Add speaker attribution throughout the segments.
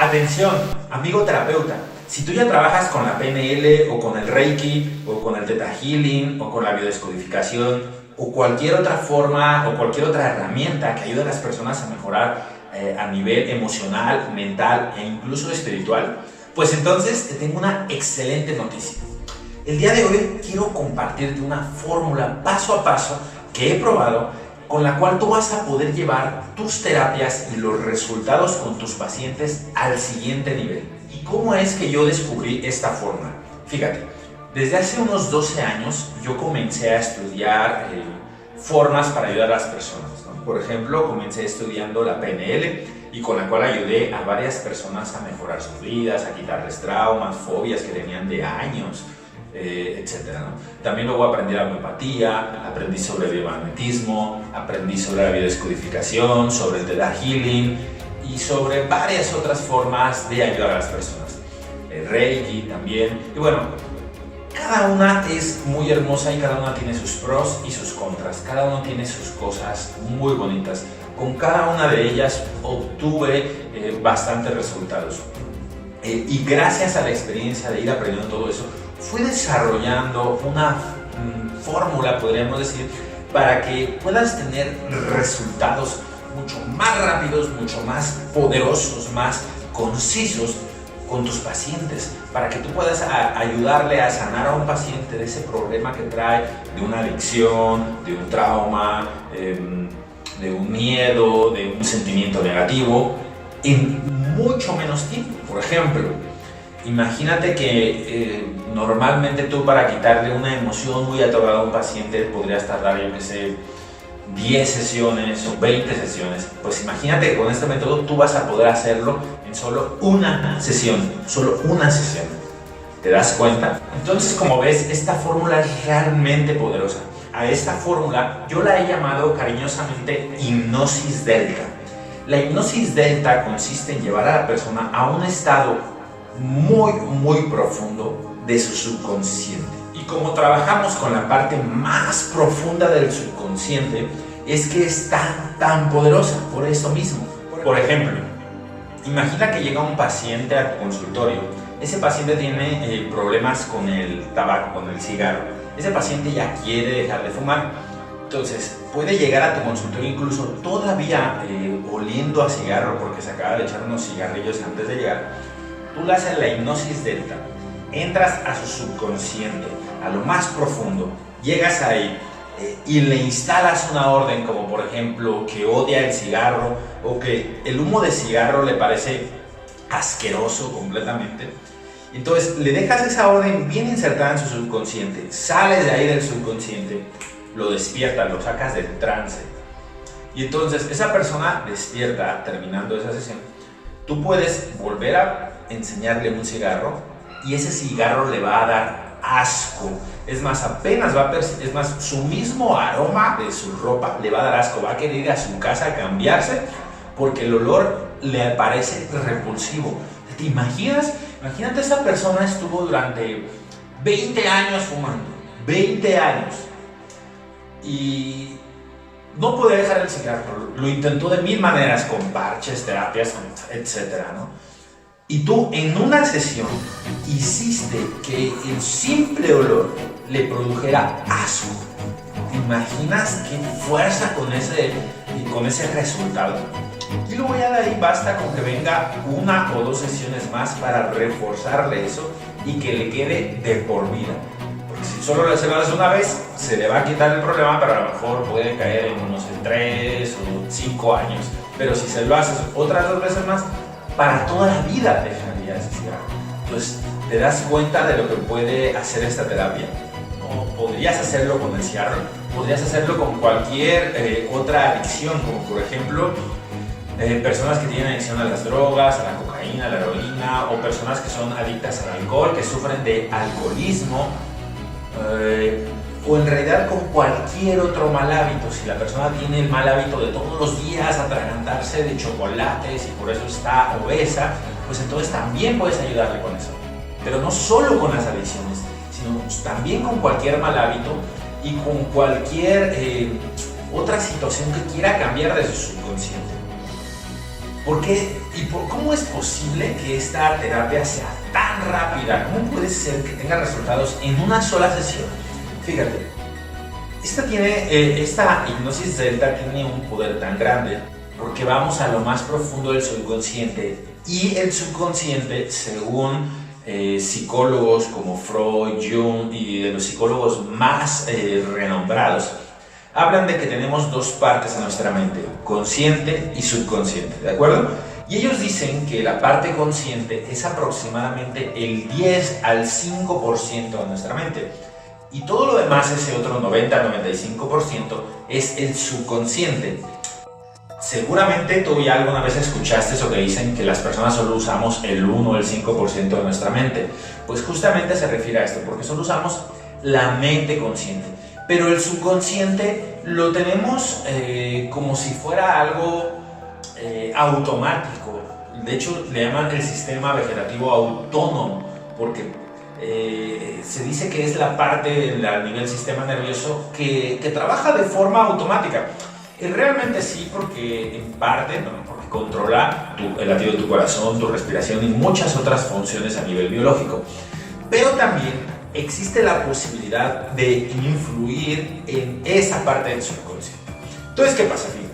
Speaker 1: Atención, amigo terapeuta, si tú ya trabajas con la PNL o con el Reiki o con el Theta Healing o con la biodescodificación o cualquier otra forma o cualquier otra herramienta que ayude a las personas a mejorar a nivel emocional, mental e incluso espiritual, pues entonces te tengo una excelente noticia. El día de hoy quiero compartirte una fórmula paso a paso que he probado con la cual tú vas a poder llevar tus terapias y los resultados con tus pacientes al siguiente nivel. ¿Y cómo es que yo descubrí esta fórmula? Fíjate, desde hace unos 12 años yo comencé a estudiar formas para ayudar a las personas, ¿no? Por ejemplo, comencé estudiando la PNL y con la cual ayudé a varias personas a mejorar sus vidas, a quitarles traumas, fobias que tenían de años, etcétera, ¿no? También luego aprendí la homeopatía, aprendí sobre el biomagnetismo, aprendí sobre la biodescodificación, sobre el Theta Healing y sobre varias otras formas de ayudar a las personas. El Reiki también. Y bueno, cada una es muy hermosa y cada una tiene sus pros y sus contras. Cada una tiene sus cosas muy bonitas. Con cada una de ellas obtuve bastantes resultados. Y gracias a la experiencia de ir aprendiendo todo eso, fui desarrollando una fórmula, podríamos decir, para que puedas tener resultados mucho más rápidos, mucho más poderosos, más concisos con tus pacientes, para que tú puedas ayudarle a sanar a un paciente de ese problema que trae, de una adicción, de un trauma, de un miedo, de un sentimiento negativo, en mucho menos tiempo. Por ejemplo, imagínate que normalmente tú para quitarle una emoción muy atorada a un paciente podrías tardar, yo que sé, 10 sesiones o 20 sesiones. Pues imagínate que con este método tú vas a poder hacerlo en solo una sesión, ¿Te das cuenta? Entonces, como ves, esta fórmula es realmente poderosa. A esta fórmula yo la he llamado cariñosamente hipnosis delta. La hipnosis delta consiste en llevar a la persona a un estado muy profundo de su subconsciente. Y como trabajamos con la parte más profunda del subconsciente, es que es tan poderosa por eso mismo. Por ejemplo, imagina que llega un paciente a tu consultorio. Ese paciente tiene problemas con el tabaco, con el cigarro. Ese paciente ya quiere dejar de fumar. Entonces, puede llegar a tu consultorio incluso todavía oliendo a cigarro porque se acaba de echar unos cigarrillos antes de llegar. Tú le haces la hipnosis delta, entras a su subconsciente, a lo más profundo, llegas ahí y le instalas una orden como por ejemplo que odia el cigarro o que el humo de cigarro le parece asqueroso completamente. Entonces le dejas esa orden bien insertada en su subconsciente, sales de ahí del subconsciente, lo despiertas, lo sacas del trance y entonces esa persona despierta terminando esa sesión. Tú puedes volver a enseñarle un cigarro y ese cigarro le va a dar asco. Es más, apenas va a es más, su mismo aroma de su ropa le va a dar asco. Va a querer ir a su casa a cambiarse porque el olor le parece repulsivo. ¿Te imaginas? Imagínate, esa persona estuvo durante 20 años fumando. 20 años. Y no podía dejar el cigarro. Lo intentó de mil maneras, con parches, terapias, etcétera, ¿no? Y tú en una sesión hiciste que el simple olor le produjera asco. ¿Te imaginas qué fuerza con ese resultado? Y luego ya de ahí basta con que venga una o dos sesiones más para reforzarle eso y que le quede de por vida. Porque si solo se lo hace una vez, se le va a quitar el problema, pero a lo mejor puede caer en unos 3 o 5 años. Pero si se lo haces otras 2 veces más, para toda la vida dejaría ese cigarro. Entonces te das cuenta de lo que puede hacer esta terapia. O podrías hacerlo con el cigarro, podrías hacerlo con cualquier otra adicción, como por ejemplo personas que tienen adicción a las drogas, a la cocaína, a la heroína, o personas que son adictas al alcohol, que sufren de alcoholismo, o en realidad con cualquier otro mal hábito. Si la persona tiene el mal hábito de todos los días atragantarse de chocolates y por eso está obesa, pues entonces también puedes ayudarle con eso. Pero no solo con las adicciones, sino también con cualquier mal hábito y con cualquier otra situación que quiera cambiar de su subconsciente. ¿Por qué cómo es posible que esta terapia sea tan rápida? ¿Cómo puede ser que tenga resultados en una sola sesión? Fíjate, esta hipnosis delta tiene un poder tan grande porque vamos a lo más profundo del subconsciente, y el subconsciente, según psicólogos como Freud, Jung y de los psicólogos más renombrados, hablan de que tenemos dos partes en nuestra mente, consciente y subconsciente, ¿de acuerdo? Y ellos dicen que la parte consciente es aproximadamente el 10 al 5% de nuestra mente, y todo lo demás, ese otro 90-95%, es el subconsciente. Seguramente tú ya alguna vez escuchaste eso que dicen que las personas solo usamos el 1 o el 5% de nuestra mente. Pues justamente se refiere a esto, porque solo usamos la mente consciente. Pero el subconsciente lo tenemos como si fuera algo automático. De hecho, le llaman el sistema vegetativo autónomo, porque se dice que es la parte a nivel sistema nervioso que trabaja de forma automática. Realmente sí, porque en parte, ¿no? Porque controla el latido de tu corazón, tu respiración y muchas otras funciones a nivel biológico. Pero también existe la posibilidad de influir en esa parte del subconsciente. Entonces, ¿qué pasa? Fíjate,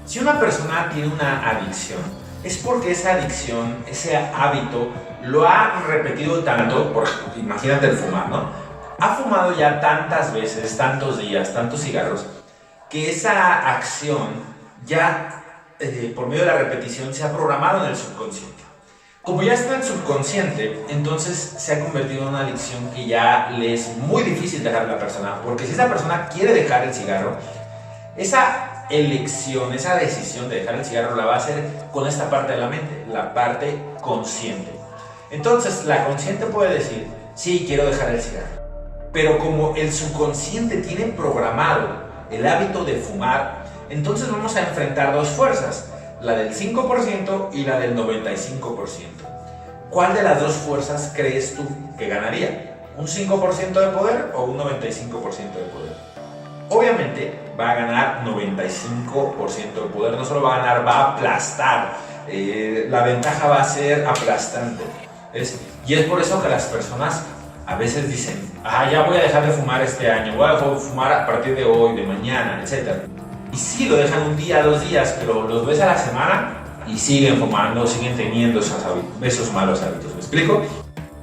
Speaker 1: si una persona tiene una adicción, es porque esa adicción, ese hábito, lo ha repetido tanto, imagínate el fumar, ¿no? Ha fumado ya tantas veces, tantos días, tantos cigarros, que esa acción ya por medio de la repetición se ha programado en el subconsciente. Como ya está en el subconsciente, entonces se ha convertido en una adicción que ya le es muy difícil dejar a la persona, porque si esa persona quiere dejar el cigarro, esa elección, esa decisión de dejar el cigarro la va a hacer con esta parte de la mente, la parte consciente. Entonces la consciente puede decir, sí, quiero dejar el cigarro, pero como el subconsciente tiene programado el hábito de fumar, entonces vamos a enfrentar dos fuerzas, la del 5% y la del 95%. ¿Cuál de las dos fuerzas crees tú que ganaría? ¿Un 5% de poder o un 95% de poder? Obviamente va a ganar 95% de poder, no solo va a ganar, va a aplastar. La ventaja va a ser aplastante. Y es por eso que las personas a veces dicen, ya voy a dejar de fumar este año, voy a fumar a partir de hoy, de mañana, etc. Y sí, lo dejan un día, 2 días, pero los ves a la semana y siguen fumando, siguen teniendo esos malos hábitos. ¿Me explico?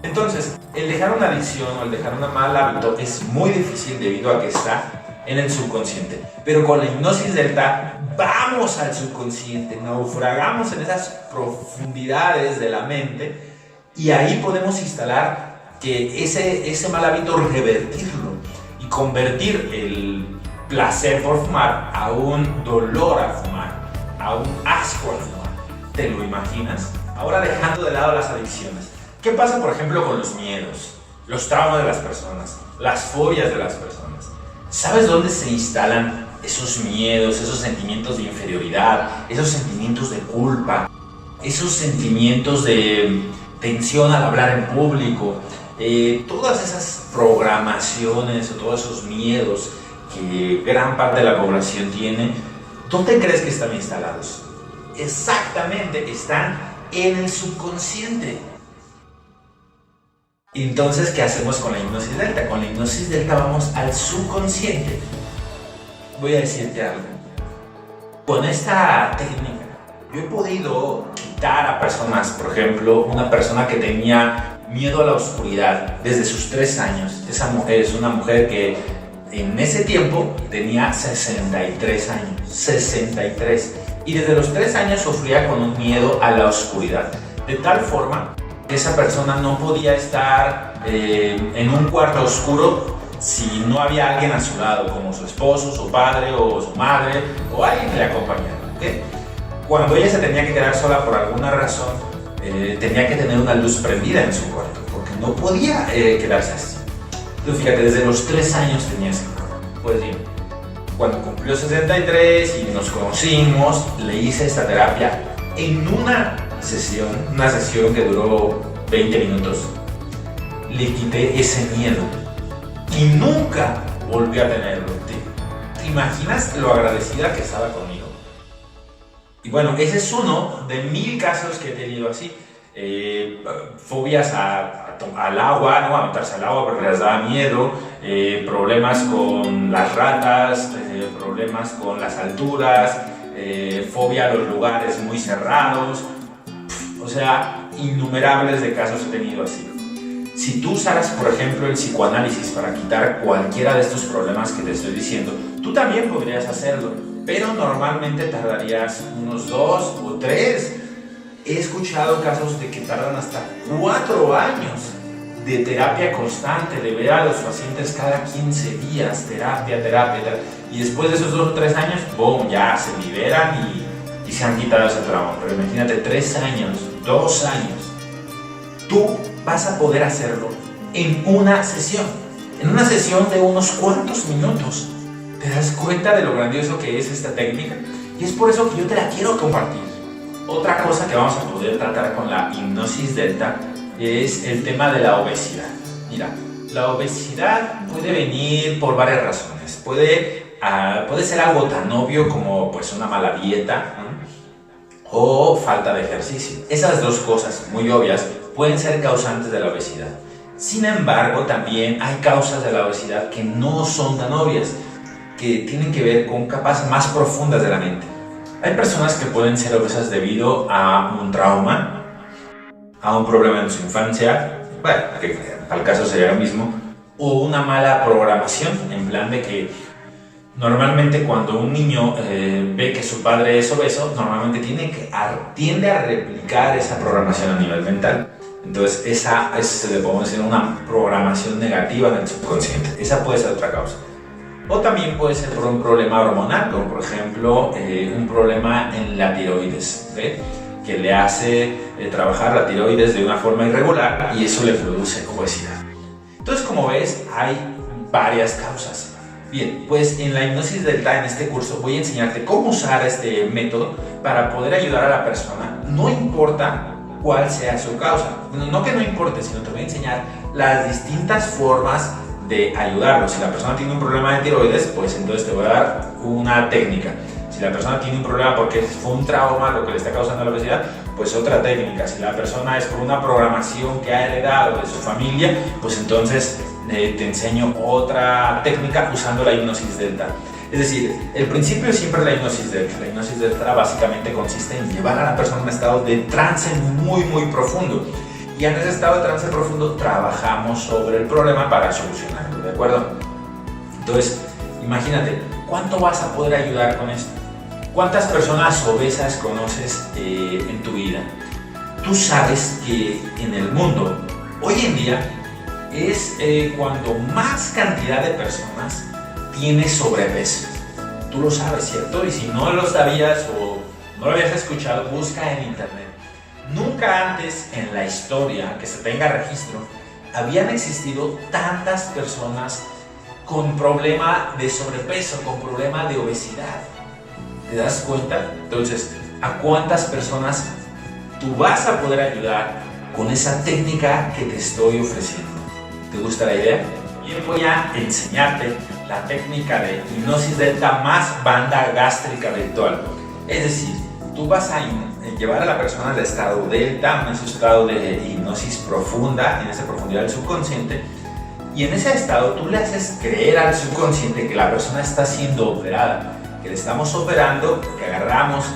Speaker 1: Entonces, el dejar una adicción o el dejar un mal hábito es muy difícil debido a que está en el subconsciente. Pero con la hipnosis delta vamos al subconsciente, naufragamos en esas profundidades de la mente y ahí podemos instalar que ese mal hábito revertirlo y convertir el placer por fumar a un dolor a fumar, a un asco a fumar. ¿Te lo imaginas? Ahora, dejando de lado las adicciones, ¿qué pasa por ejemplo con los miedos, los traumas de las personas, las fobias de las personas? ¿Sabes dónde se instalan esos miedos, esos sentimientos de inferioridad, esos sentimientos de culpa, esos sentimientos de tensión al hablar en público? Todas esas programaciones o todos esos miedos que gran parte de la población tiene, ¿dónde crees que están instalados? Exactamente, están en el subconsciente. Entonces, ¿qué hacemos con la hipnosis delta? Con la hipnosis delta vamos al subconsciente. Voy a decirte algo. Con esta técnica, yo he podido quitar a personas, por ejemplo, una persona que tenía miedo a la oscuridad desde sus 3 años. Esa mujer es una mujer que en ese tiempo tenía 63 años. 63. Y desde los 3 años sufría con un miedo a la oscuridad. De tal forma que esa persona no podía estar en un cuarto oscuro si no había alguien a su lado, como su esposo, su padre o su madre o alguien que le acompañara. ¿Okay? Cuando ella se tenía que quedar sola por alguna razón, tenía que tener una luz prendida en su cuarto, porque no podía quedarse así. Entonces, fíjate, desde los 3 años tenía ese problema. Pues bien, cuando cumplió 63 y nos conocimos, le hice esta terapia en una sesión que duró 20 minutos. Le quité ese miedo y nunca volví a tenerlo. ¿Te imaginas lo agradecida que estaba conmigo? Y bueno, ese es uno de 1000 casos que he tenido así. Fobias al agua, ¿no? A meterse al agua porque les daba miedo, problemas con las ratas, problemas con las alturas, fobia a los lugares muy cerrados. O sea, innumerables de casos he tenido así. Si tú usaras, por ejemplo, el psicoanálisis para quitar cualquiera de estos problemas que te estoy diciendo, tú también podrías hacerlo, pero normalmente tardarías unos 2 o 3. He escuchado casos de que tardan hasta 4 años de terapia constante, de ver a los pacientes cada 15 días, terapia, y después de esos 2 o 3 años, ¡boom!, ya se liberan y se han quitado ese trauma. Pero imagínate, 3 años, 2 años, tú vas a poder hacerlo en una sesión de unos cuantos minutos. ¿Te das cuenta de lo grandioso que es esta técnica? Y es por eso que yo te la quiero compartir. Otra cosa que vamos a poder tratar con la hipnosis delta es el tema de la obesidad. Mira, la obesidad puede venir por varias razones. Puede ser algo tan obvio como pues una mala dieta, ¿no? O falta de ejercicio. Esas dos cosas muy obvias pueden ser causantes de la obesidad. Sin embargo, también hay causas de la obesidad que no son tan obvias, que tienen que ver con capas más profundas de la mente. Hay personas que pueden ser obesas debido a un trauma, a un problema en su infancia, bueno, que al caso sería lo mismo, o una mala programación, en plan de que normalmente cuando un niño ve que su padre es obeso, normalmente tiende a replicar esa programación a nivel mental. Entonces esa le podemos decir una programación negativa en el subconsciente. Esa puede ser otra causa. O también puede ser por un problema hormonal, como por ejemplo un problema en la tiroides, ¿okay? Que le hace trabajar la tiroides de una forma irregular y eso le produce obesidad. Entonces, como ves, hay varias causas. Bien, pues en la hipnosis delta, en este curso, voy a enseñarte cómo usar este método para poder ayudar a la persona, no importa cuál sea su causa. No que no importe, sino te voy a enseñar las distintas formas de ayudarlo. Si la persona tiene un problema de tiroides, pues entonces te voy a dar una técnica. Si la persona tiene un problema porque fue un trauma lo que le está causando la obesidad, pues otra técnica. Si la persona es por una programación que ha heredado de su familia, pues entonces te enseño otra técnica usando la hipnosis delta. Es decir, el principio es siempre la hipnosis delta. La hipnosis delta básicamente consiste en llevar a la persona a un estado de trance muy profundo. Y en ese estado de trance profundo trabajamos sobre el problema para solucionarlo, ¿de acuerdo? Entonces, imagínate, ¿cuánto vas a poder ayudar con esto? ¿Cuántas personas obesas conoces en tu vida? Tú sabes que en el mundo, hoy en día, es cuando más cantidad de personas tiene sobrepeso. Tú lo sabes, ¿cierto? Y si no lo sabías o no lo habías escuchado, busca en internet. Nunca antes en la historia que se tenga registro habían existido tantas personas con problema de sobrepeso, con problema de obesidad. ¿Te das cuenta? Entonces, ¿a cuántas personas tú vas a poder ayudar con esa técnica que te estoy ofreciendo? ¿Te gusta la idea? Bien, voy a enseñarte la técnica de hipnosis delta más banda gástrica virtual. Es decir, tú vas a llevar a la persona al estado delta, en ese estado de hipnosis profunda, en esa profundidad del subconsciente, y en ese estado tú le haces creer al subconsciente que la persona está siendo operada, que le estamos operando, que agarramos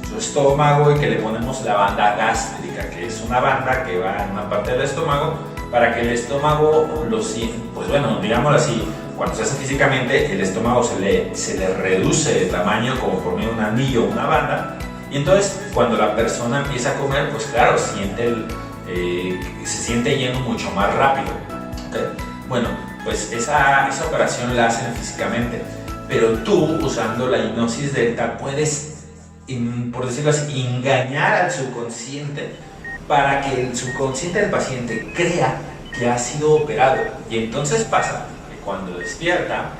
Speaker 1: su estómago y que le ponemos la banda gástrica, que es una banda que va en una parte del estómago para que el estómago lo sienta. Pues bueno, digámoslo así, cuando se hace físicamente, el estómago se le reduce de tamaño como por medio de un anillo o una banda. Y entonces, cuando la persona empieza a comer, pues claro, se siente lleno mucho más rápido. ¿Okay? Bueno, pues esa operación la hacen físicamente. Pero tú, usando la hipnosis delta, puedes, por decirlo así, engañar al subconsciente para que el subconsciente del paciente crea que ha sido operado. Y entonces pasa que cuando despierta,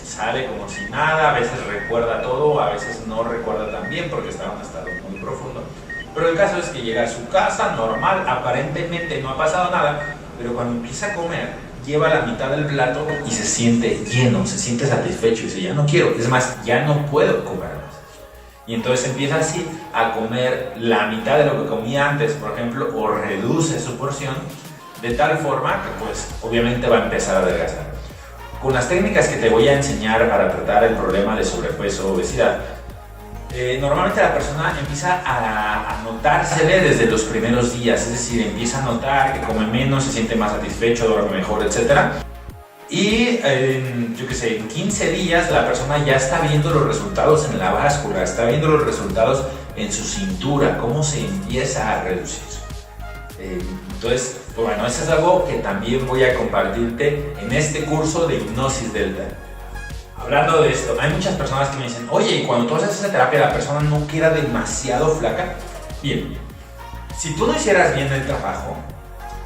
Speaker 1: sale como si nada, a veces recuerda todo, a veces no recuerda tan bien porque está en un estado muy profundo. Pero el caso es que llega a su casa normal, aparentemente no ha pasado nada, pero cuando empieza a comer, lleva la mitad del plato y se siente lleno, se siente satisfecho y dice, ya no quiero, es más, ya no puedo comer más. Y entonces empieza así a comer la mitad de lo que comía antes, por ejemplo, o reduce su porción, de tal forma que pues obviamente va a empezar a adelgazar. Con las técnicas que te voy a enseñar para tratar el problema de sobrepeso o obesidad, normalmente la persona empieza a notársele desde los primeros días, es decir, empieza a notar que come menos, se siente más satisfecho, duerme mejor, etc. Y yo qué sé, en 15 días la persona ya está viendo los resultados en la báscula, está viendo los resultados en su cintura, cómo se empieza a reducir. Entonces, bueno, eso es algo que también voy a compartirte en este curso de hipnosis delta. Hablando de esto, hay muchas personas que me dicen, oye, y cuando tú haces esa terapia la persona no queda demasiado flaca. Bien, si tú no hicieras bien el trabajo,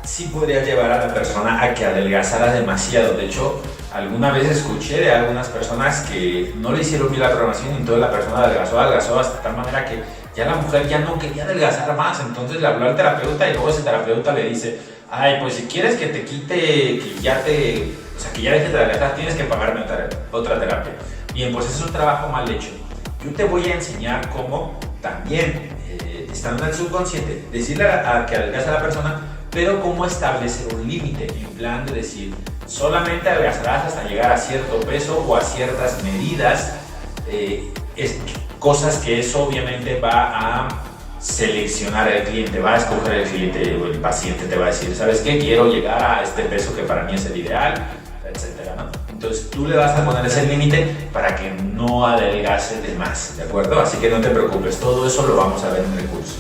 Speaker 1: sí podría llevar a la persona a que adelgazara demasiado. De hecho, alguna vez escuché de algunas personas que no le hicieron bien la programación y entonces la persona adelgazó hasta tal manera que ya la mujer ya no quería adelgazar más. Entonces le habló al terapeuta y luego ese terapeuta le dice, ay, pues si quieres que te quite, que ya dejes de adelgazar, tienes que pagarme otra terapia. Bien, pues es un trabajo mal hecho. Yo te voy a enseñar cómo también, estando en el subconsciente, decirle a que adelgaza a la persona, pero cómo establecer un límite, en plan de decir, solamente adelgazarás hasta llegar a cierto peso o a ciertas medidas, cosas que eso obviamente va a seleccionar el cliente, va a escoger el cliente o el paciente te va a decir, ¿sabes qué? Quiero llegar a este peso que para mí es el ideal, etcétera, ¿no? Entonces tú le vas a poner ese límite para que no adelgace de más, ¿de acuerdo? Así que no te preocupes, todo eso lo vamos a ver en el curso.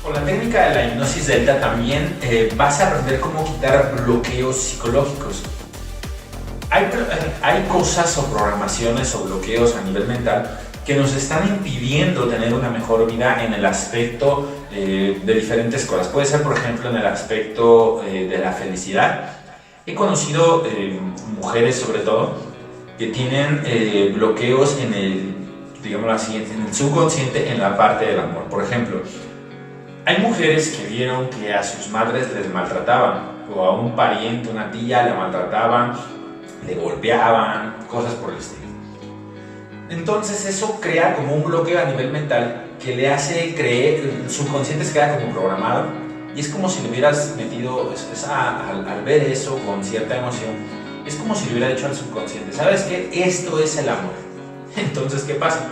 Speaker 1: Con la técnica de la hipnosis delta también vas a aprender cómo quitar bloqueos psicológicos. Hay cosas o programaciones o bloqueos a nivel mental que nos están impidiendo tener una mejor vida en el aspecto de diferentes cosas. Puede ser, por ejemplo, en el aspecto de la felicidad. He conocido mujeres, sobre todo, que tienen bloqueos en el, digámoslo así, en el subconsciente, en la parte del amor. Por ejemplo, hay mujeres que vieron que a sus madres les maltrataban, o a un pariente, una tía, le maltrataban, le golpeaban, cosas por el estilo. Entonces eso crea como un bloqueo a nivel mental que le hace creer, el subconsciente se queda como programado y es como si le hubieras metido, al ver eso con cierta emoción, es como si le hubiera dicho al subconsciente, ¿sabes qué? Esto es el amor. Entonces, ¿qué pasa?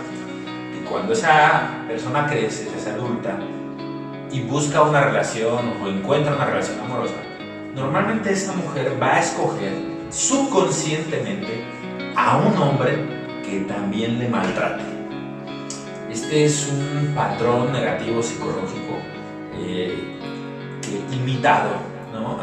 Speaker 1: Y cuando esa persona crece, es adulta y busca una relación o encuentra una relación amorosa, normalmente esa mujer va a escoger subconscientemente a un hombre que también le maltrate. Este es un patrón negativo psicológico que imitado, ¿no?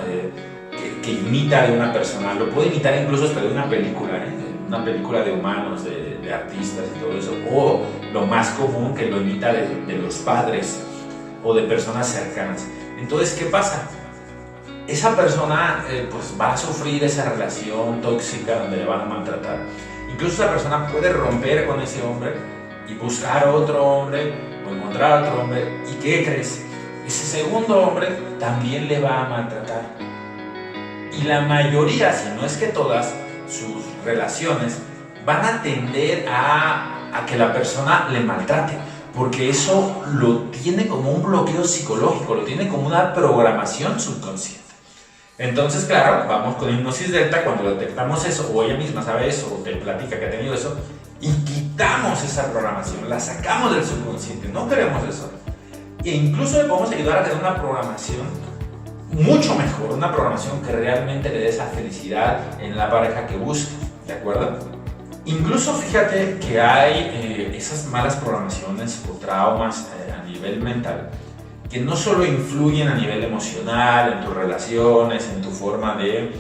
Speaker 1: que imita de una persona, lo puede imitar incluso hasta de una película de humanos, de artistas y todo eso, o lo más común que lo imita de los padres o de personas cercanas. Entonces, ¿qué pasa? Esa persona pues va a sufrir esa relación tóxica donde le van a maltratar. Incluso esa persona puede romper con ese hombre y buscar otro hombre o encontrar otro hombre. ¿Y qué crees? Ese segundo hombre también le va a maltratar. Y la mayoría, si no es que todas, sus relaciones van a tender a que la persona le maltrate. Porque eso lo tiene como un bloqueo psicológico, lo tiene como una programación subconsciente. Entonces, claro, vamos con hipnosis delta cuando detectamos eso, o ella misma sabe eso, o te platica que ha tenido eso, y quitamos esa programación, la sacamos del subconsciente, no queremos eso. E incluso le podemos ayudar a tener una programación mucho mejor, una programación que realmente le dé esa felicidad en la pareja que busque, ¿de acuerdo? Incluso fíjate que hay esas malas programaciones o traumas a nivel mental que no solo influyen a nivel emocional, en tus relaciones, en tu forma de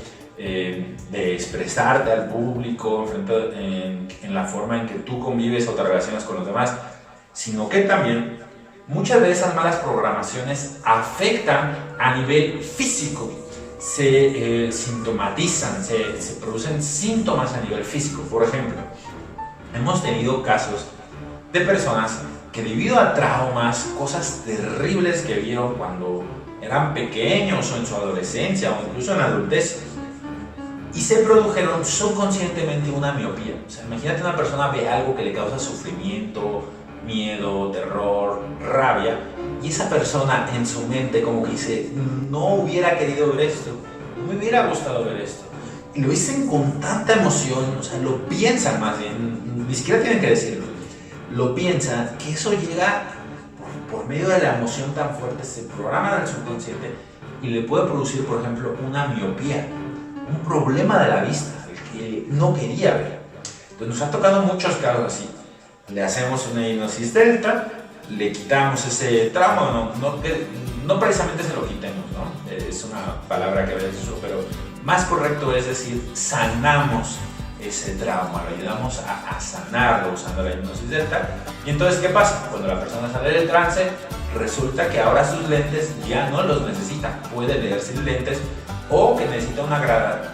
Speaker 1: expresarte al público, en la forma en que tú convives o te relacionas con los demás, sino que también muchas de esas malas programaciones afectan a nivel físico, se sintomatizan, se producen síntomas a nivel físico. Por ejemplo, hemos tenido casos de personas que debido a traumas, cosas terribles que vieron cuando eran pequeños o en su adolescencia o incluso en la adultez, y se produjeron subconscientemente una miopía. O sea, imagínate una persona ve algo que le causa sufrimiento, miedo, terror, rabia, y esa persona en su mente como que dice, no hubiera querido ver esto, no me hubiera gustado ver esto, y lo dicen con tanta emoción, o sea, lo piensan más bien, ni siquiera tienen que decirlo, lo piensan, que eso llega por medio de la emoción tan fuerte, se programa en el subconsciente y le puede producir, por ejemplo, una miopía, un problema de la vista, el que no quería ver. Entonces nos ha tocado muchos casos así. Le hacemos una hipnosis delta, le quitamos ese trauma, no precisamente se lo quitemos, ¿no? Es una palabra que a veces uso, pero más correcto es decir, sanamos ese trauma, lo ayudamos a sanarlo usando la hipnosis delta. Y entonces, ¿qué pasa? Cuando la persona sale del trance, resulta que ahora sus lentes ya no los necesita, puede leer sin lentes, o que necesita una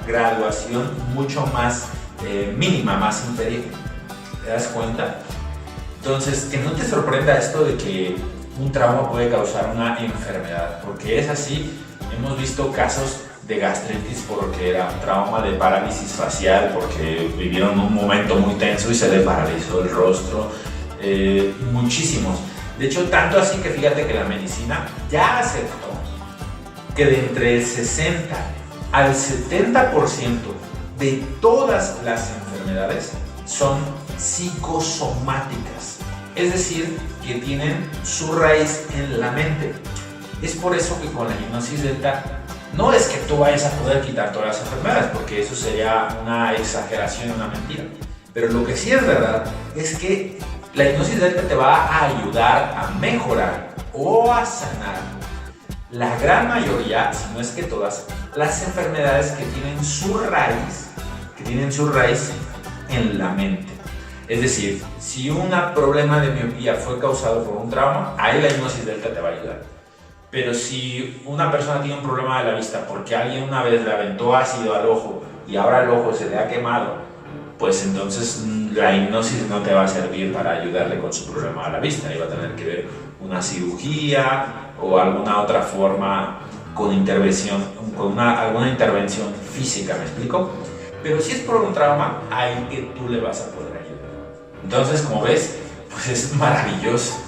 Speaker 1: graduación mucho más mínima, más inferior. ¿Te das cuenta? Entonces, que no te sorprenda esto de que un trauma puede causar una enfermedad, porque es así. Hemos visto casos de gastritis porque era un trauma, de parálisis facial porque vivieron un momento muy tenso y se le paralizó el rostro, muchísimos. De hecho, tanto así que fíjate que la medicina ya aceptó que de entre el 60 al 70% de todas las enfermedades son psicosomáticas, es decir, que tienen su raíz en la mente. Es por eso que con la hipnosis delta no es que tú vayas a poder quitar todas las enfermedades, porque eso sería una exageración, una mentira. Pero lo que sí es verdad es que la hipnosis delta te va a ayudar a mejorar o a sanar la gran mayoría, si no es que todas, las enfermedades que tienen su raíz en la mente. Es decir, si un problema de miopía fue causado por un trauma, ahí la hipnosis delta te va a ayudar. Pero si una persona tiene un problema de la vista porque alguien una vez le aventó ácido al ojo y ahora el ojo se le ha quemado, pues entonces la hipnosis no te va a servir para ayudarle con su problema de la vista. Ahí va a tener que ver una cirugía o alguna otra forma con intervención, alguna intervención física, ¿me explico? Pero si es por un trauma, ahí que tú le vas a poder ayudar. Entonces, como ves, pues es maravilloso.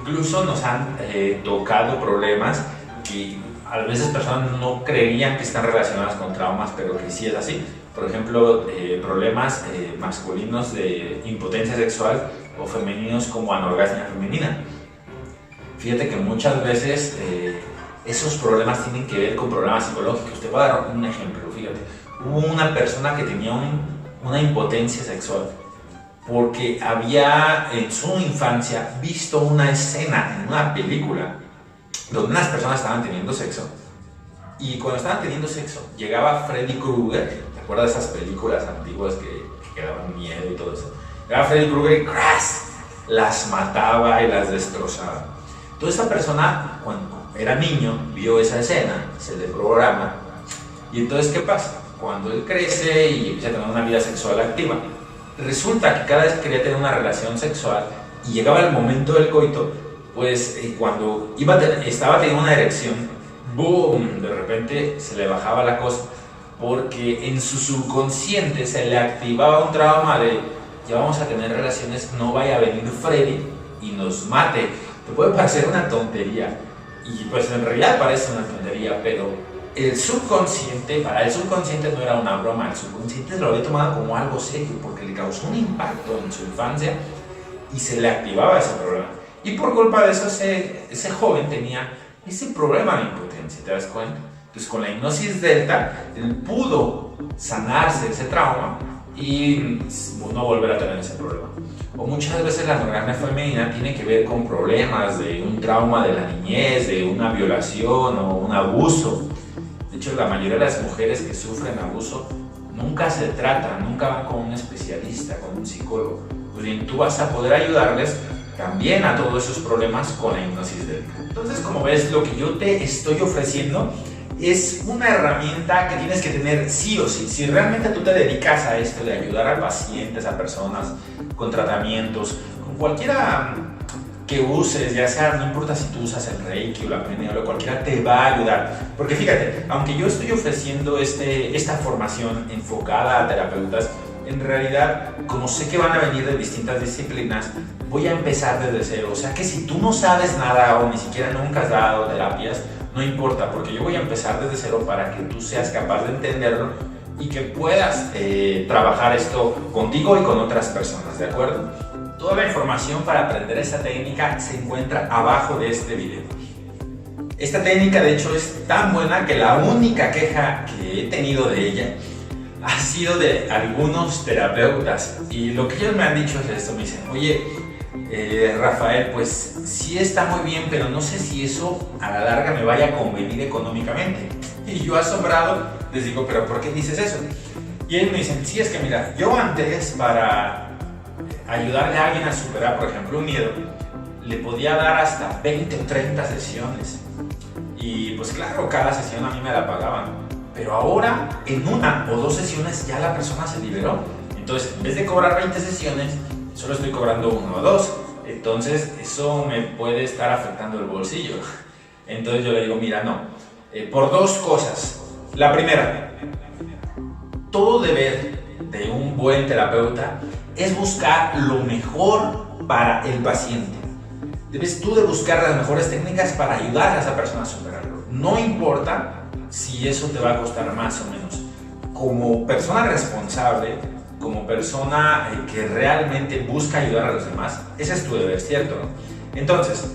Speaker 1: Incluso nos han tocado problemas que a veces personas no creían que están relacionados con traumas, pero que sí es así. Por ejemplo, problemas masculinos de impotencia sexual o femeninos como anorgasmia femenina. Fíjate que muchas veces esos problemas tienen que ver con problemas psicológicos. Te voy a dar un ejemplo. Fíjate, hubo una persona que tenía una impotencia sexual porque había en su infancia visto una escena en una película donde unas personas estaban teniendo sexo, y cuando estaban teniendo sexo llegaba Freddy Krueger. ¿Te acuerdas de esas películas antiguas que daban miedo y todo eso? Llegaba Freddy Krueger y ¡crash!, las mataba y las destrozaba. Entonces esta persona, cuando era niño, vio esa escena, se le programa, y entonces ¿qué pasa? Cuando él crece y empieza a tener una vida sexual activa, resulta que cada vez que quería tener una relación sexual y llegaba el momento del coito, pues cuando estaba teniendo una erección, ¡boom!, de repente se le bajaba la cosa, porque en su subconsciente se le activaba un trauma de ya vamos a tener relaciones, no vaya a venir Freddy y nos mate. Te puede parecer una tontería, y pues en realidad parece una tontería, pero para el subconsciente no era una broma. El subconsciente lo había tomado como algo serio porque le causó un impacto en su infancia y se le activaba ese problema. Y por culpa de eso ese joven tenía ese problema de impotencia, ¿te das cuenta? Entonces con la hipnosis delta él pudo sanarse ese trauma y no volver a tener ese problema. O muchas veces la anorgasmia femenina tiene que ver con problemas de un trauma de la niñez, de una violación o un abuso. De hecho, la mayoría de las mujeres que sufren abuso nunca se tratan, nunca van con un especialista, con un psicólogo. Pues bien, tú vas a poder ayudarles también a todos esos problemas con la hipnosis delta. Entonces, como ves, lo que yo te estoy ofreciendo es una herramienta que tienes que tener sí o sí. Si realmente tú te dedicas a esto de ayudar a pacientes, a personas con tratamientos, con cualquiera que uses, ya sea, no importa si tú usas el Reiki o la PNL o cualquiera, te va a ayudar. Porque fíjate, aunque yo estoy ofreciendo esta formación enfocada a terapeutas, en realidad, como sé que van a venir de distintas disciplinas, voy a empezar desde cero. O sea que si tú no sabes nada o ni siquiera nunca has dado terapias, no importa, porque yo voy a empezar desde cero para que tú seas capaz de entenderlo y que puedas trabajar esto contigo y con otras personas, ¿de acuerdo? Toda la información para aprender esta técnica se encuentra abajo de este video. Esta técnica de hecho es tan buena que la única queja que he tenido de ella ha sido de algunos terapeutas, y lo que ellos me han dicho es esto, me dicen, oye, Rafael, pues sí está muy bien, pero no sé si eso a la larga me vaya a convenir económicamente. Y yo asombrado les digo, pero ¿por qué dices eso? Y ellos me dicen, sí, es que mira, yo antes para ayudarle a alguien a superar, por ejemplo, un miedo, le podía dar hasta 20 o 30 sesiones. Y pues claro, cada sesión a mí me la pagaban. Pero ahora, en 1 o 2 sesiones ya la persona se liberó. Entonces, en vez de cobrar 20 sesiones, solo estoy cobrando 1 o 2. Entonces, eso me puede estar afectando el bolsillo. Entonces yo le digo, mira, no. Por 2 cosas. La primera, todo deber de un buen terapeuta es buscar lo mejor para el paciente. Debes tú de buscar las mejores técnicas para ayudar a esa persona a superarlo. No importa si eso te va a costar más o menos. Como persona responsable, como persona que realmente busca ayudar a los demás, ese es tu deber, ¿cierto? Entonces,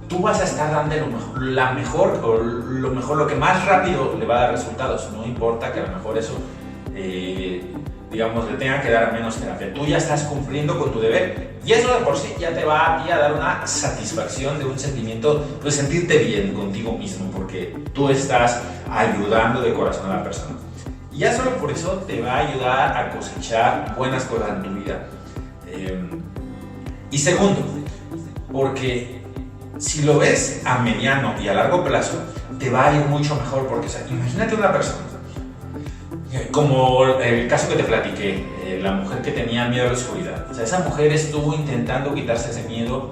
Speaker 1: tú vas a estar dando lo que más rápido le va a dar resultados. No importa que a lo mejor eso, digamos, le tenga que dar menos terapia. Tú ya estás cumpliendo con tu deber y eso de por sí ya te va a dar una satisfacción, de un sentimiento, pues sentirte bien contigo mismo, porque tú estás ayudando de corazón a la persona. Y ya solo por eso te va a ayudar a cosechar buenas cosas en tu vida. Y segundo, porque si lo ves a mediano y a largo plazo, te va a ir mucho mejor, porque o sea, imagínate una persona, como el caso que te platiqué, la mujer que tenía miedo a la oscuridad. O sea, esa mujer estuvo intentando quitarse ese miedo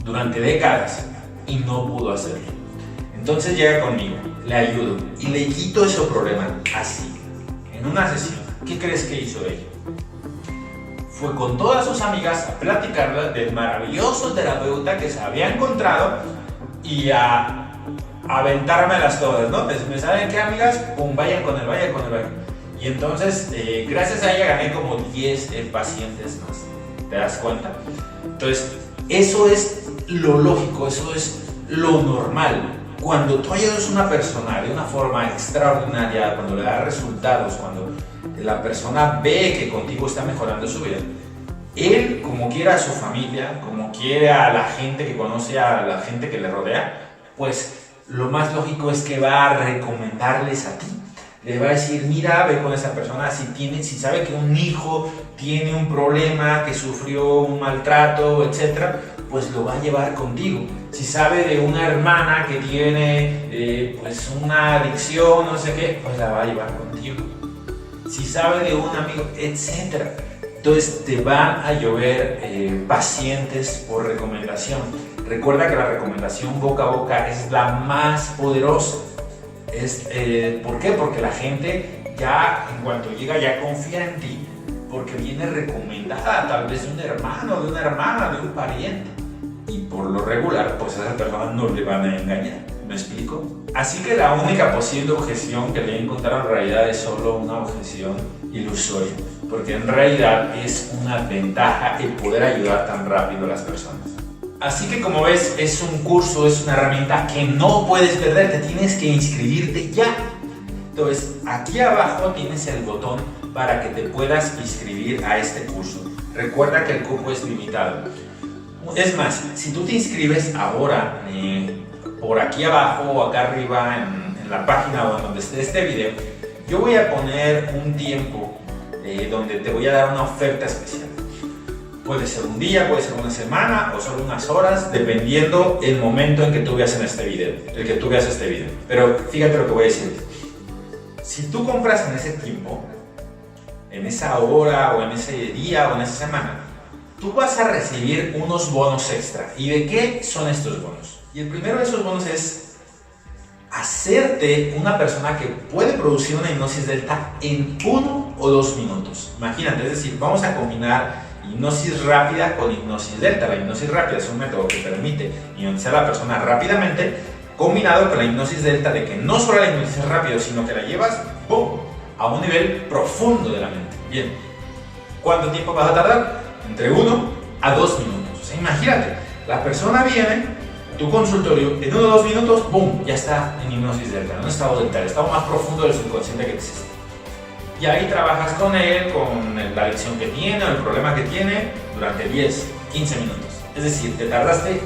Speaker 1: durante décadas y no pudo hacerlo. Entonces llega conmigo, le ayudo y le quito ese problema así, en una sesión. ¿Qué crees que hizo ella? Fue con todas sus amigas a platicarle del maravilloso terapeuta que se había encontrado y a aventármelas todas, ¿no? ¿Me saben qué, amigas? Pum, vayan con él. Y entonces, gracias a ella gané como 10 pacientes más. ¿Te das cuenta? Entonces, eso es lo lógico, eso es lo normal. Cuando tú ayudas a una persona de una forma extraordinaria, cuando le das resultados, cuando la persona ve que contigo está mejorando su vida, él, como quiera a su familia, como quiere a la gente que conoce, a la gente que le rodea, pues lo más lógico es que va a recomendarles a ti. Le va a decir, mira, ve con esa persona, si sabe que un hijo tiene un problema, que sufrió un maltrato, etc., pues lo va a llevar contigo. Si sabe de una hermana que tiene pues una adicción, no sé qué, pues la va a llevar contigo. Si sabe de un amigo, etc. Entonces te van a llover pacientes por recomendación. Recuerda que la recomendación boca a boca es la más poderosa. ¿Por qué? Porque la gente ya, en cuanto llega, ya confía en ti, porque viene recomendada tal vez de un hermano, de una hermana, de un pariente. Y por lo regular, pues a esa persona no le van a engañar. ¿Me explico? Así que la única posible objeción que le he encontrado en realidad es solo una objeción ilusoria, porque en realidad es una ventaja el poder ayudar tan rápido a las personas. Así que como ves, es un curso, es una herramienta que no puedes perder, te tienes que inscribirte ya. Entonces, aquí abajo tienes el botón para que te puedas inscribir a este curso. Recuerda que el cupo es limitado. Es más, si tú te inscribes ahora, por aquí abajo o acá arriba en la página o en donde esté este video, yo voy a poner un tiempo donde te voy a dar una oferta especial. Puede ser un día, puede ser una semana o solo unas horas, dependiendo el momento en que tú veas este video. Pero fíjate lo que voy a decir. Si tú compras en ese tiempo, en esa hora o en ese día o en esa semana, tú vas a recibir unos bonos extra. ¿Y de qué son estos bonos? Y el primero de esos bonos es hacerte una persona que puede producir una hipnosis delta en 1 o 2 minutos. Imagínate, es decir, vamos a combinar hipnosis rápida con hipnosis delta. La hipnosis rápida es un método que permite hipnotizar a la persona rápidamente, combinado con la hipnosis delta, de que no solo la hipnotizas rápido, sino que la llevas ¡pum!, a un nivel profundo de la mente. Bien, ¿cuánto tiempo vas a tardar? Entre 1 a 2 minutos. O sea, imagínate, la persona viene a tu consultorio, en 1 o 2 minutos, ¡pum!, ya está en hipnosis delta, en un estado delta, el estado más profundo del subconsciente que existe. Y ahí trabajas con él, con la adicción que tiene o el problema que tiene durante 10, 15 minutos. Es decir, te tardaste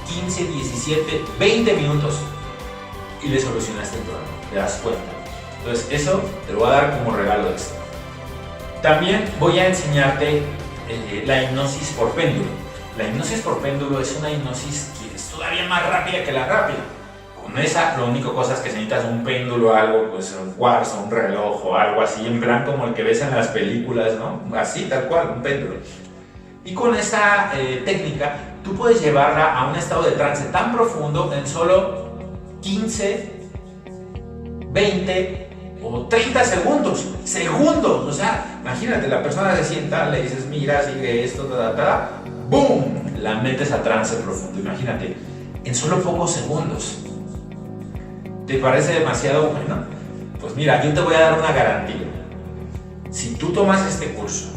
Speaker 1: 15, 17, 20 minutos y le solucionaste el problema, te das cuenta. Entonces eso te lo voy a dar como regalo extra. También voy a enseñarte la hipnosis por péndulo. La hipnosis por péndulo es una hipnosis que es todavía más rápida que la rápida. Con esa, lo único cosa es que si necesitas un péndulo o algo, pues un cuarzo, un reloj o algo así, en plan como el que ves en las películas, ¿no? Así, tal cual, un péndulo. Y con esa técnica, tú puedes llevarla a un estado de trance tan profundo en solo 15, 20 o 30 segundos. Segundos, o sea, imagínate, la persona se sienta, le dices, mira, sigue esto, ¡boom! La metes a trance profundo, imagínate, en solo pocos segundos. ¿Te parece demasiado bueno? Pues mira, yo te voy a dar una garantía. Si tú tomas este curso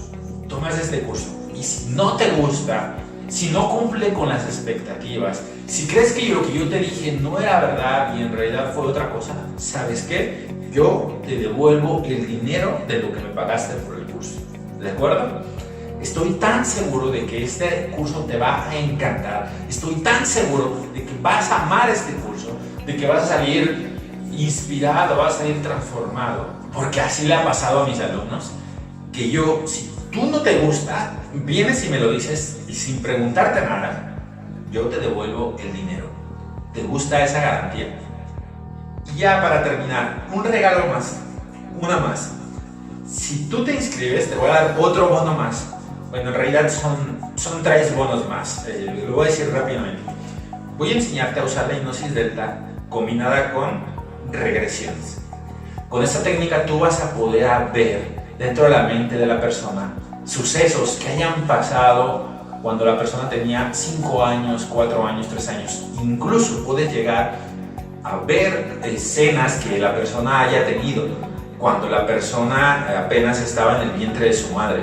Speaker 1: y si no te gusta, si no cumple con las expectativas, si crees que lo que yo te dije no era verdad y en realidad fue otra cosa, ¿sabes qué? Yo te devuelvo el dinero de lo que me pagaste por el curso. ¿De acuerdo? Estoy tan seguro de que este curso te va a encantar. Estoy tan seguro de que vas a amar este curso, de que vas a salir inspirado, vas a salir transformado. Porque así le ha pasado a mis alumnos, que yo, si tú no te gusta, vienes y me lo dices y sin preguntarte nada, yo te devuelvo el dinero. ¿Te gusta esa garantía? Y ya para terminar, un regalo más, una más. Si tú te inscribes, te voy a dar otro bono más. Bueno, en realidad son 3 bonos más. Lo voy a decir rápidamente. Voy a enseñarte a usar la hipnosis delta combinada con regresiones. Con esta técnica tú vas a poder ver dentro de la mente de la persona sucesos que hayan pasado cuando la persona tenía 5 años, 4 años, 3 años. Incluso puedes llegar a ver escenas que la persona haya tenido cuando la persona apenas estaba en el vientre de su madre.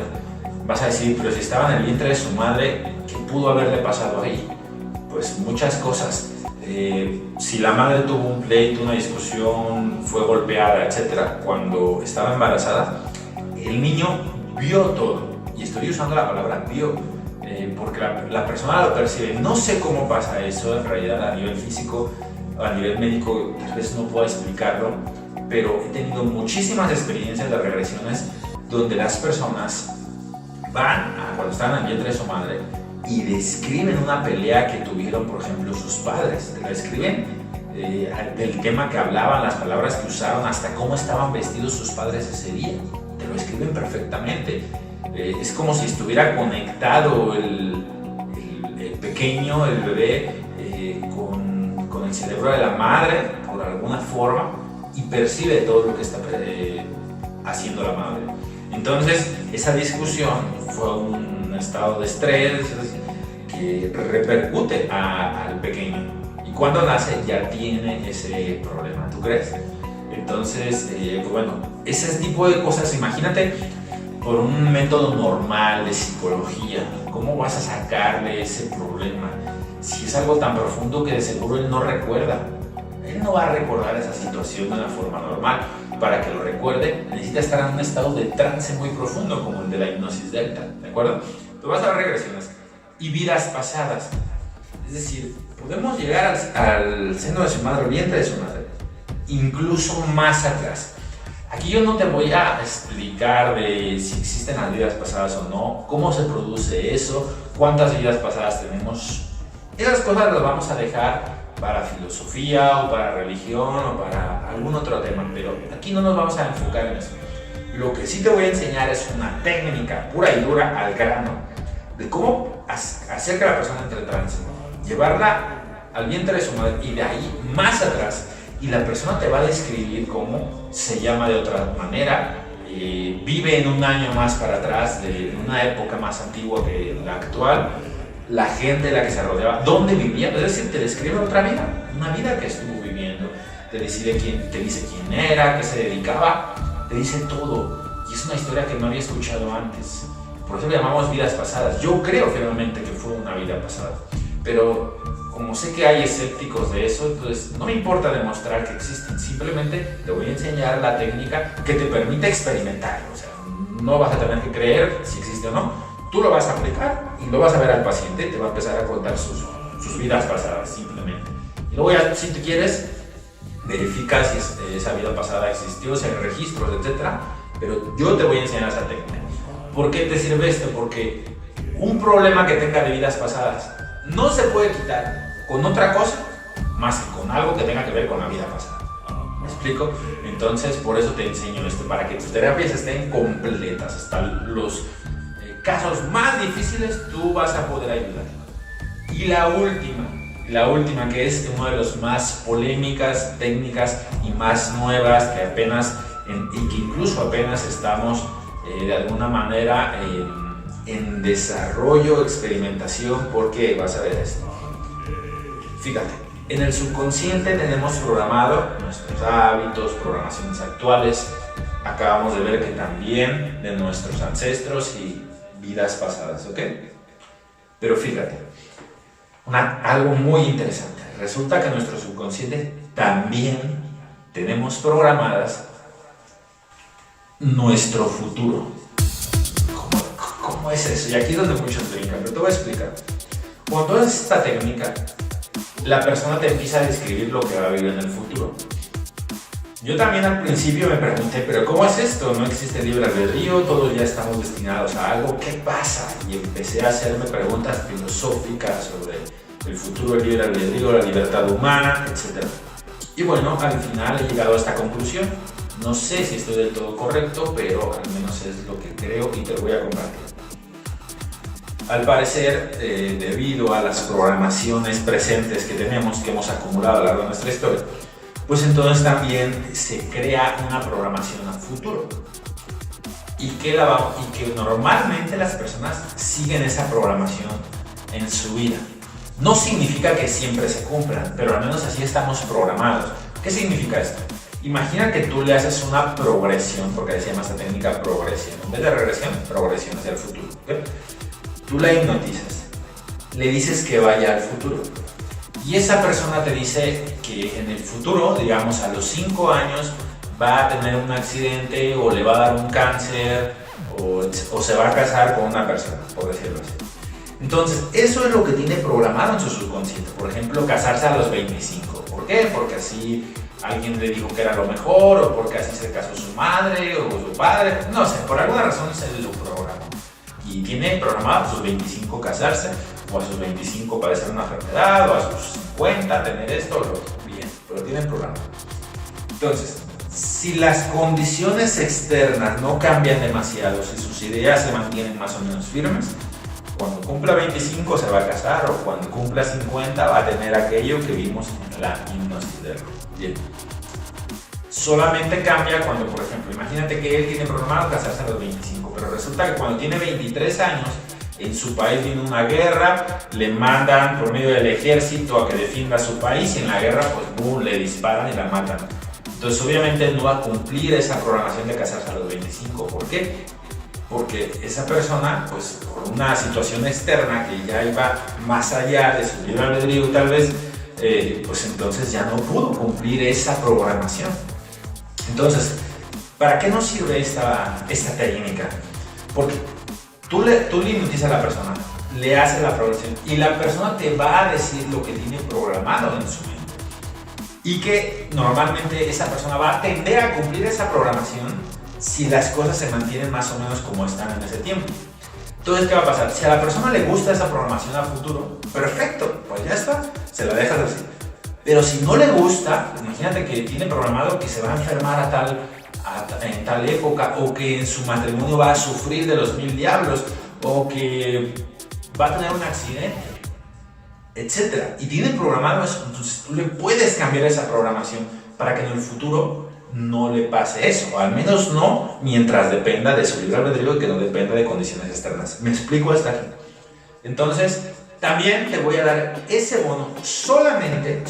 Speaker 1: Vas a decir, pero si estaba en el vientre de su madre, ¿qué pudo haberle pasado ahí? Pues muchas cosas. Si la madre tuvo un pleito, una discusión, fue golpeada, etc., cuando estaba embarazada, el niño vio todo. Y estoy usando la palabra vio, porque la persona lo percibe. No sé cómo pasa eso en realidad a nivel físico, a nivel médico, tal vez no puedo explicarlo, pero he tenido muchísimas experiencias de regresiones donde las personas van a cuando están en el vientre de su madre y describen una pelea que tuvieron, por ejemplo, sus padres. Te la describen del tema que hablaban, las palabras que usaron, hasta cómo estaban vestidos sus padres ese día. Te lo escriben perfectamente. Es como si estuviera conectado el pequeño, el bebé, con el cerebro de la madre, por alguna forma, y percibe todo lo que está haciendo la madre. Entonces, esa discusión fue un estado de estrés que repercute al pequeño. Y cuando nace ya tiene ese problema, ¿tú crees? Entonces, pues bueno, ese tipo de cosas, imagínate por un método normal de psicología, ¿cómo vas a sacarle ese problema? Si es algo tan profundo que de seguro él no recuerda. Él no va a recordar esa situación de una forma normal. Para que lo recuerde, necesita estar en un estado de trance muy profundo, como el de la hipnosis delta, ¿de acuerdo? Tú vas a ver regresiones y vidas pasadas. Es decir, podemos llegar al seno de su madre, al vientre de su madre, incluso más atrás. Aquí yo no te voy a explicar de si existen las vidas pasadas o no, cómo se produce eso, cuántas vidas pasadas tenemos. Esas cosas las vamos a dejar para filosofía o para religión o para algún otro tema, pero aquí no nos vamos a enfocar en eso. Lo que sí te voy a enseñar es una técnica pura y dura al grano de cómo hacer que la persona entre en trance, llevarla al vientre de su madre y de ahí más atrás, y la persona te va a describir cómo se llama de otra manera, vive en un año más para atrás, de una época más antigua que la actual, la gente de la que se rodeaba, dónde vivía, es decir, te describe otra vida, una vida que estuvo viviendo, te dice quién era, qué se dedicaba, te dice todo, y es una historia que no había escuchado antes. Por eso le llamamos vidas pasadas. Yo creo firmemente que fue una vida pasada, pero como sé que hay escépticos de eso, pues no me importa demostrar que existen, simplemente te voy a enseñar la técnica que te permite experimentar. O sea, no vas a tener que creer si existe o no, tú lo vas a aplicar y lo vas a ver al paciente, te va a empezar a contar sus vidas pasadas simplemente. Y luego ya, si tú quieres, verifica si esa vida pasada existió, si hay registros, etc. Pero yo te voy a enseñar esa técnica. ¿Por qué te sirve esto? Porque un problema que tenga de vidas pasadas no se puede quitar con otra cosa más que con algo que tenga que ver con la vida pasada. ¿Me explico? Entonces, por eso te enseño esto, para que tus terapias estén completas. Hasta los casos más difíciles tú vas a poder ayudar. Y la última, que es una de las más polémicas, técnicas y más nuevas, que apenas, y que incluso apenas estamos de alguna manera en desarrollo, experimentación, porque vas a ver esto. Fíjate, en el subconsciente tenemos programado nuestros hábitos, programaciones actuales. Acabamos de ver que también de nuestros ancestros y vidas pasadas, ¿ok? Pero fíjate, algo muy interesante. Resulta que en nuestro subconsciente también tenemos programadas nuestro futuro. ¿Cómo es eso? Y aquí es donde muchos brincan, pero te voy a explicar. Cuando haces esta técnica, la persona te empieza a describir lo que va a vivir en el futuro. Yo también al principio me pregunté, pero ¿cómo es esto? No existe libre albedrío, todos ya estamos destinados a algo, ¿qué pasa? Y empecé a hacerme preguntas filosóficas sobre el futuro del libre albedrío, la libertad humana, etc. Y bueno, al final he llegado a esta conclusión. No sé si estoy del todo correcto, pero al menos es lo que creo y te lo voy a compartir. Al parecer, debido a las programaciones presentes que tenemos, que hemos acumulado a lo largo de nuestra historia, pues entonces también se crea una programación a futuro. Y que normalmente las personas siguen esa programación en su vida. No significa que siempre se cumplan, pero al menos así estamos programados. ¿Qué significa esto? Imagina que tú le haces una progresión, porque ahí se llama esta técnica progresión. En vez de regresión, progresión hacia el futuro. ¿Okay? Tú la hipnotizas, le dices que vaya al futuro. Y esa persona te dice que en el futuro, digamos a los 5 años, va a tener un accidente o le va a dar un cáncer o se va a casar con una persona, por decirlo así. Entonces, eso es lo que tiene programado en su subconsciente. Por ejemplo, casarse a los 25. ¿Por qué? Porque así alguien le dijo que era lo mejor, o porque así se casó su madre o su padre. No sé, por alguna razón se lo programó. Y tiene programado a sus 25 casarse, o a sus 25 padecer una enfermedad, o a sus 50 tener esto o lo otro. Bien, pero tienen programado. Entonces, si las condiciones externas no cambian demasiado, si sus ideas se mantienen más o menos firmes, cuando cumpla 25 se va a casar, o cuando cumpla 50 va a tener aquello que vimos en la hipnosis del bien. Solamente cambia cuando, por ejemplo, imagínate que él tiene programado casarse a los 25, pero resulta que cuando tiene 23 años, en su país viene una guerra, le mandan por medio del ejército a que defienda su país, y en la guerra, pues, boom, le disparan y la matan. Entonces, obviamente, él no va a cumplir esa programación de casarse a los 25. ¿Por qué? Porque esa persona, pues, por una situación externa que ya iba más allá de su libre albedrío, tal vez, pues entonces ya no pudo cumplir esa programación. Entonces, ¿para qué nos sirve esta técnica? Porque tú le hipnotizas a la persona, le haces la programación y la persona te va a decir lo que tiene programado en su mente. Y que normalmente esa persona va a tender a cumplir esa programación si las cosas se mantienen más o menos como están en ese tiempo. Entonces, ¿qué va a pasar? Si a la persona le gusta esa programación a futuro, perfecto, pues ya está, se la dejas así. Pero si no le gusta, imagínate que tiene programado que se va a enfermar en tal época, o que en su matrimonio va a sufrir de los 1000 diablos, o que va a tener un accidente, etc. Y tiene programado eso, entonces tú le puedes cambiar esa programación para que en el futuro no le pase eso, o al menos no mientras dependa de su libre albedrío y que no dependa de condiciones externas. ¿Me explico hasta aquí? Entonces, también te voy a dar ese bono solamente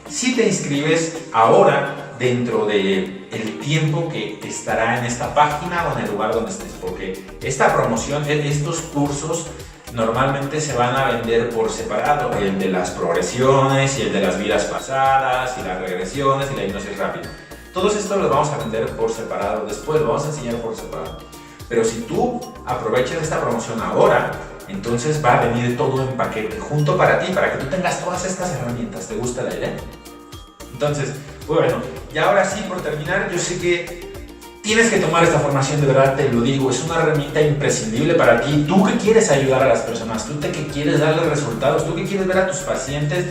Speaker 1: si te inscribes ahora dentro de el tiempo que estará en esta página o en el lugar donde estés, porque esta promoción, estos cursos normalmente se van a vender por separado, el de las progresiones y el de las vidas pasadas y las regresiones y la hipnosis rápida. Todos estos los vamos a vender por separado, después lo vamos a enseñar por separado. Pero si tú aprovechas esta promoción ahora, entonces va a venir todo en paquete, junto para ti, para que tú tengas todas estas herramientas. ¿Te gusta la idea? Entonces, bueno, y ahora sí, por terminar, yo sé que tienes que tomar esta formación, de verdad te lo digo, es una herramienta imprescindible para ti. Tú que quieres ayudar a las personas, tú que quieres darles resultados, tú que quieres ver a tus pacientes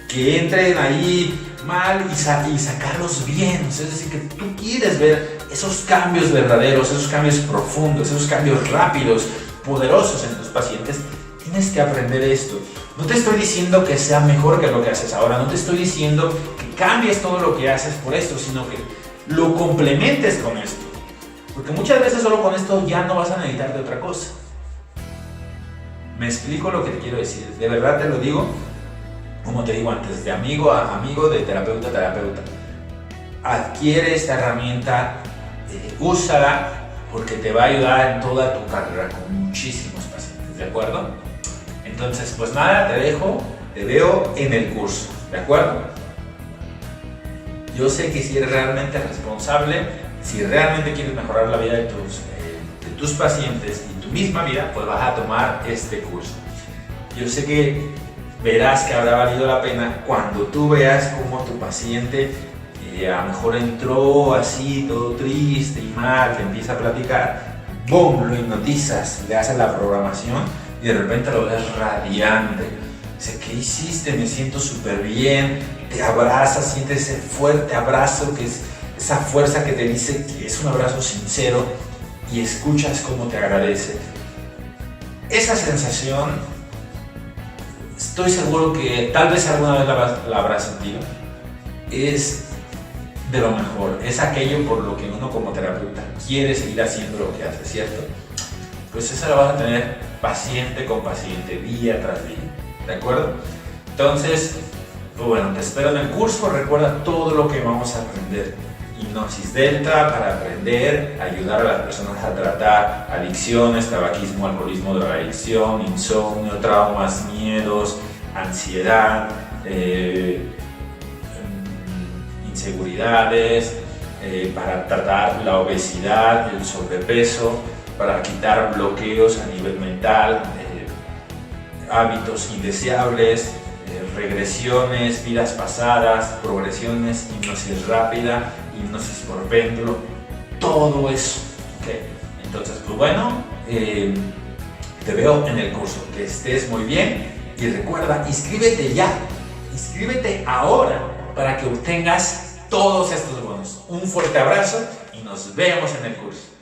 Speaker 1: que entren ahí mal y sacarlos bien. Es decir, que tú quieres ver esos cambios verdaderos, esos cambios profundos, esos cambios rápidos, poderosos en tus pacientes. Tienes que aprender esto. No te estoy diciendo que sea mejor que lo que haces ahora, no te estoy diciendo que cambies todo lo que haces por esto, sino que lo complementes con esto. Porque muchas veces solo con esto ya no vas a necesitar de otra cosa. ¿Me explico lo que te quiero decir? De verdad te lo digo, como te digo antes, de amigo a amigo, de terapeuta a terapeuta. Adquiere esta herramienta, úsala, porque te va a ayudar en toda tu carrera con muchísimos pacientes, ¿de acuerdo? Entonces, pues nada, te veo en el curso, ¿de acuerdo? Yo sé que si eres realmente responsable, si realmente quieres mejorar la vida de tus pacientes y tu misma vida, pues vas a tomar este curso. Yo sé que verás que habrá valido la pena cuando tú veas cómo tu paciente a lo mejor entró así, todo triste y mal, te empieza a platicar, ¡boom!, lo hipnotizas, le haces la programación y de repente lo ves radiante. Dice, ¿qué hiciste? Me siento súper bien. Te abrazas, sientes ese fuerte abrazo, que es esa fuerza que te dice que es un abrazo sincero, y escuchas cómo te agradece. Esa sensación, estoy seguro que tal vez alguna vez la habrás sentido, es de lo mejor, es aquello por lo que uno como terapeuta quiere seguir haciendo lo que hace, ¿cierto? Pues eso lo vas a tener paciente con paciente, día tras día, ¿de acuerdo? Entonces, pues bueno, te espero en el curso. Recuerda todo lo que vamos a aprender. Hipnosis Delta para aprender a ayudar a las personas a tratar adicciones, tabaquismo, alcoholismo, drogadicción, insomnio, traumas, miedos, ansiedad, inseguridades, para tratar la obesidad, el sobrepeso, para quitar bloqueos a nivel mental, hábitos indeseables, regresiones, vidas pasadas, progresiones, hipnosis rápida, hipnosis por péndulo, todo eso, ¿okay? Entonces, pues bueno, te veo en el curso, que estés muy bien y recuerda, inscríbete ya, inscríbete ahora para que obtengas todos estos bonos. Un fuerte abrazo y nos vemos en el curso.